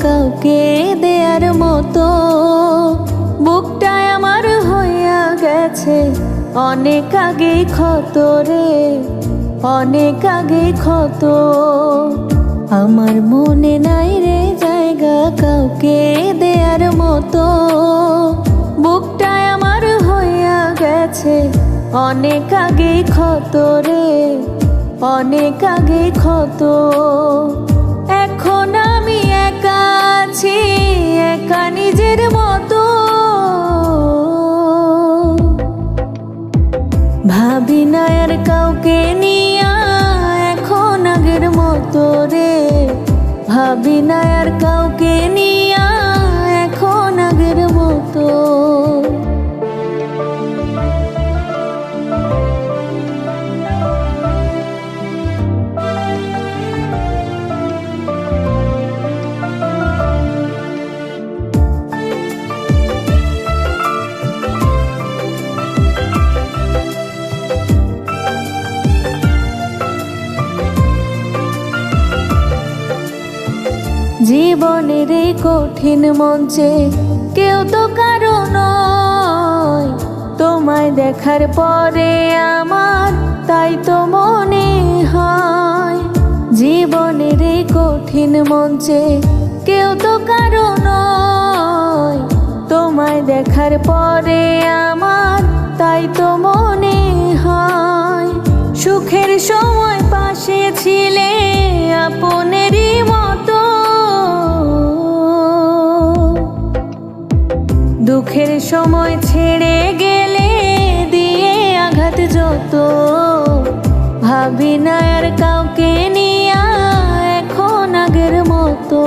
কাউকে দেয়ার মতো। বুকটায় আমার হইয়া গেছে অনেক আগেই ক্ষত রে, অনেক আগেই ক্ষত। আমার মনে নাই রে জায়গা কাউকে দেয়ার মতো। বুকটায় আমার হইয়া গেছে অনেক আগেই ক্ষত রে, অনেক আগেই ক্ষত। এখন আমি একা আছি, একা নিজের মতো। ভাবি না আর কাউকে নিয়া এখন আগের মতো রে, ভাবি না আর কাউকে নিয়া এখন আগের মতো। জীবনের এই কঠিন মঞ্চে কেউ তো কারো নয়। তোমায় দেখার পরে আমার তাই তো মনে হয়। জীবনের এই কঠিন মঞ্চে কেউ তো কারো নয়। তোমায় দেখার পরে আমার তাই তো মনে হয়। সুখের সময় পাশে ছিলে আপনেরই মতো, দুঃখের সময় ছেড়ে গেলে দিয়ে আঘাত যত। ভাবি না আর কাউকে নিয়া এখন আগের মতো।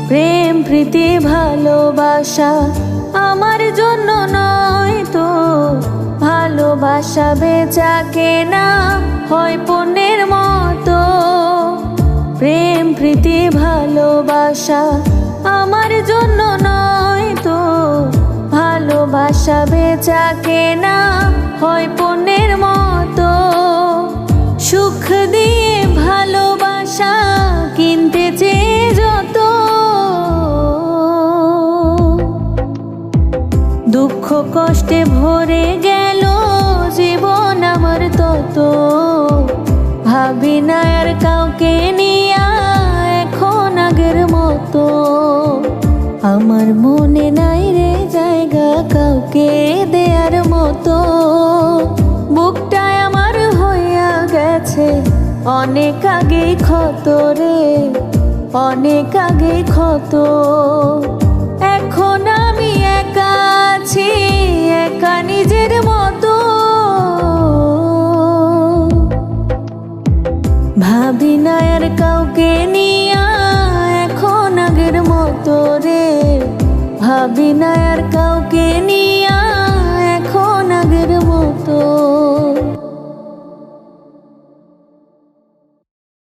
প্রেম প্রীতি ভালোবাসা আমার জন্য নয় তো। ভালোবাসা বেচা কেনা হয় পণ্যের মতো। প্রেম প্রীতি ভালোবাসা আমার জন্য নয় তো। ভালোবাসা বেচা কেনা হয় পণ্যের মতো। সুখ দিয়ে ভালোবাসা কিনতে চেয়ে যত, দুঃখ কষ্টে ভরে গেল জীবন আমার তত। ভাবি না আর কাউকে নিয়া এখন আগের মতো। আমার মনে নাই রে জায়গা কাউকে দেয়ার মতো। বুকটায় আমার হইয়া গেছে অনেক আগেই ক্ষত রে, অনেক আগেই ক্ষত। এখন আমি একা আছি, একা নিজের মতো। ভাবি না আর কাউকে নিয়া এখন আগের মতো রে, ভাবি না আর কাউকে নিয়া।